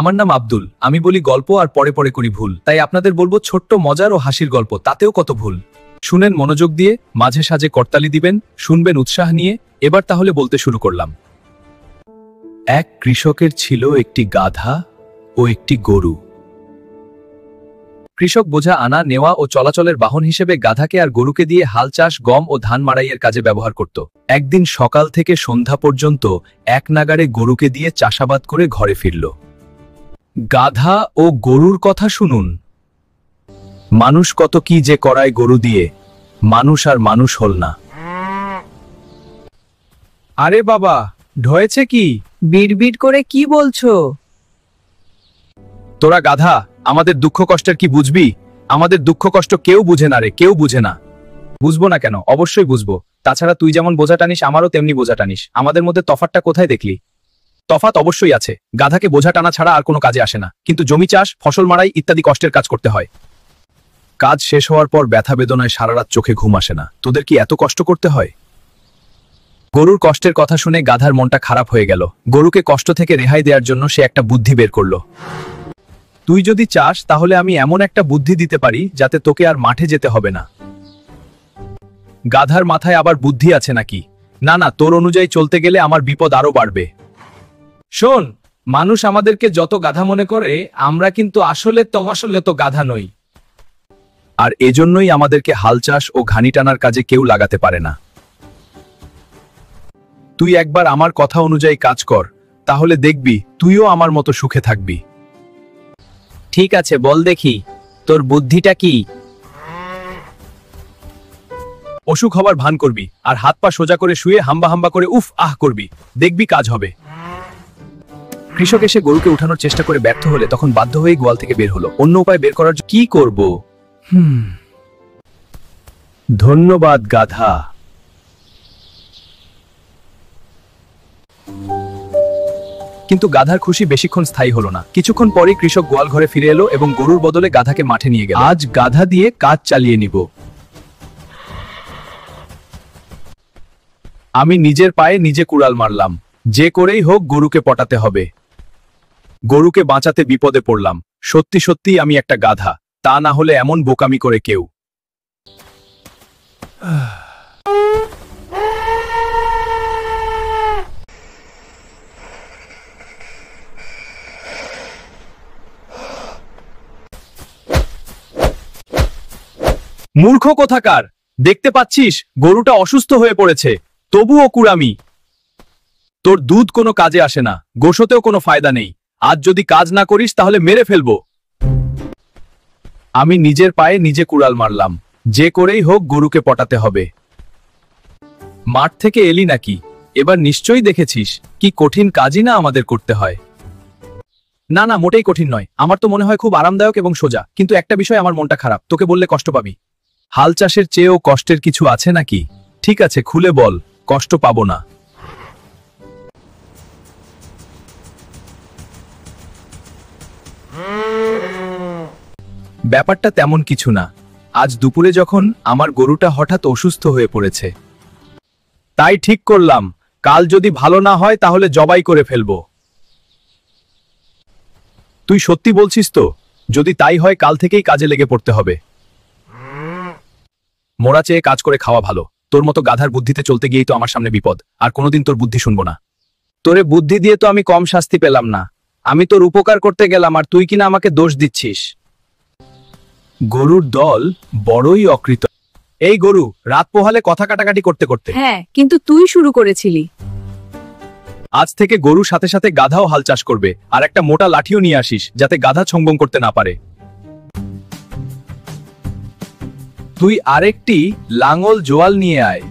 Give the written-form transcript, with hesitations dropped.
আমার নাম আব্দুল। আমি বলি গল্প আর পরে পরে করি ভুল, তাই আপনাদের বলবো ছোট্ট মজার ও হাসির গল্প, তাতেও কত ভুল। শুনেন মনোযোগ দিয়ে, মাঝে সাঝে করতালি দিবেন, শুনবেন উৎসাহ নিয়ে। এবার তাহলে বলতে শুরু করলাম। এক কৃষকের ছিল একটি গাধা ও একটি গরু। কৃষক বোঝা আনা নেওয়া ও চলাচলের বাহন হিসেবে গাধাকে আর গরুকে দিয়ে হাল চাষ, গম ও ধান মাড়াইয়ের কাজে ব্যবহার করত। একদিন সকাল থেকে সন্ধ্যা পর্যন্ত এক নাগাড়ে গরুকে দিয়ে চাষাবাদ করে ঘরে ফিরল। গাধা ও গরুর কথা শুনুন। মানুষ কত কি যে করায় গরু দিয়ে, মানুষ আর মানুষ হল না। আরে বাবা, ঢয়েছে কি? বিড়বিড় করে কি বলছো? তোরা গাধা, আমাদের দুঃখ কষ্টের কি বুঝবি? আমাদের দুঃখ কষ্ট কেউ বুঝে না রে, কেউ বুঝে না। বুঝবো না কেন? অবশ্যই বুঝবো। তাছাড়া তুই যেমন বোঝা টানিস, আমারও তেমনি বোঝা টানিস। আমাদের মধ্যে তফাৎটা কোথায় দেখলি? তফাৎ অবশ্যই আছে। গাধাকে বোঝা টানা ছাড়া আর কোনো কাজে আসে না, কিন্তু জমি চাষ, ফসল মাড়াই ইত্যাদি কষ্টের কাজ করতে হয়। কাজ শেষ হওয়ার পর ব্যথা বেদনায় সারা রাত চোখে ঘুম আসে না। তোদের কি এত কষ্ট করতে হয়? গরুর কষ্টের কথা শুনে গাধার মনটা খারাপ হয়ে গেল। গরুকে কষ্ট থেকে রেহাই দেওয়ার জন্য সে একটা বুদ্ধি বের করলো। তুই যদি চাস তাহলে আমি এমন একটা বুদ্ধি দিতে পারি যাতে তোকে আর মাঠে যেতে হবে না। গাধার মাথায় আবার বুদ্ধি আছে নাকি? না না, তোর অনুযায়ী চলতে গেলে আমার বিপদ আরো বাড়বে। শোন, মানুষ আমাদেরকে যত গাধা মনে করে, আমরা কিন্তু আসলে তো গাধা নই। আর এজন্যই আমাদেরকে হাল চাষ ও ঘানি টানার কাজে কেউ লাগাতে পারে না। তুই একবার আমার কথা অনুযায়ী কাজ কর, তাহলে দেখবি তুইও আমার মতো সুখে থাকবি। ঠিক আছে, বল দেখি তোর বুদ্ধিটা কি? অসুখ হবার ভান করবি আর হাত পা সোজা করে শুয়ে হাম্বা হাম্বা করে উফ আহ করবি, দেখবি কাজ হবে। কৃষক এসে গরুকে উঠানোর চেষ্টা করে ব্যর্থ হলে তখন বাধ্য হয়ে গোয়াল থেকে বের হলো। অন্য উপায় বের করার কি করব? ধন্যবাদ গাধা। কিন্তু গাধার খুশি বেশিক্ষণ স্থায়ী হলো না। কিছুক্ষণ পরেই কৃষক গোয়াল ঘরে ফিরে এলো এবং গরুর বদলে গাধাকে মাঠে নিয়ে গেল। আজ গাধা দিয়ে কাজ চালিয়ে নিব। আমি নিজের পায়ে নিজে কুড়াল মারলাম। যে করেই হোক গরুকে পটাতে হবে। গরুকে বাঁচাতে বিপদে পড়লাম। সত্যি সত্যি আমি একটা গাধা, তা না হলে এমন বোকামি করে কেউ। মূর্খ কোথাকার! দেখতে পাচ্ছিস গরুটা অসুস্থ হয়ে পড়েছে, তবুও কুড়ামি। তোর দুধ কোনো কাজে আসে না, গোশতেও কোনো ফায়দা নেই। আজ যদি কাজ না করিস তাহলে মেরে ফেলবো। আমি নিজের পায়ে নিজে কুড়াল মারলাম। যে করেই হোক গরুকে পটাতে হবে। মাঠ থেকে এলি নাকি? এবার নিশ্চয়ই দেখেছিস কি কঠিন কাজই না আমাদের করতে হয়। না না, মোটেই কঠিন নয়। আমার তো মনে হয় খুব আরামদায়ক এবং সোজা, কিন্তু একটা বিষয় আমার মনটা খারাপ। তোকে বললে কষ্ট পাবি। হাল চাষের চেয়েও কষ্টের কিছু আছে নাকি? ঠিক আছে, খুলে বল, কষ্ট পাবো না। ব্যাপারটা তেমন কিছু না। আজ দুপুরে যখন আমার গরুটা হঠাৎ অসুস্থ হয়ে পড়েছে, তাই ঠিক করলাম কাল যদি ভালো না হয় তাহলে জবাই করে ফেলবো। তুই সত্যি বলছিস তো? যদি তাই হয় কাল থেকেই কাজে লেগে পড়তে হবে। মোরা চেয়ে কাজ করে খাওয়া ভালো। তোর মতো গাধার বুদ্ধিতে চলতে গিয়েই তো আমার সামনে বিপদ। আর কোনোদিন তোর বুদ্ধি শুনবো না। তোরে বুদ্ধি দিয়ে তো আমি কম শাস্তি পেলাম না। আমি তোর উপকার করতে গেলাম আর তুই কিনা আমাকে দোষ দিচ্ছিস। গরুর দল বড়ই অকৃত। এই গরু, রাত পোহালে কথা কাটাকাটি করতে করতে। হ্যাঁ, কিন্তু তুই শুরু করেছিলি। আজ থেকে গরুর সাথে সাথে গাধাও হাল চাষ করবে, আর একটা মোটা লাঠিও নিয়ে আসিস যাতে গাধা ছংবং করতে না পারে। তুই আরেকটি লাঙল জোয়াল নিয়ে আয়।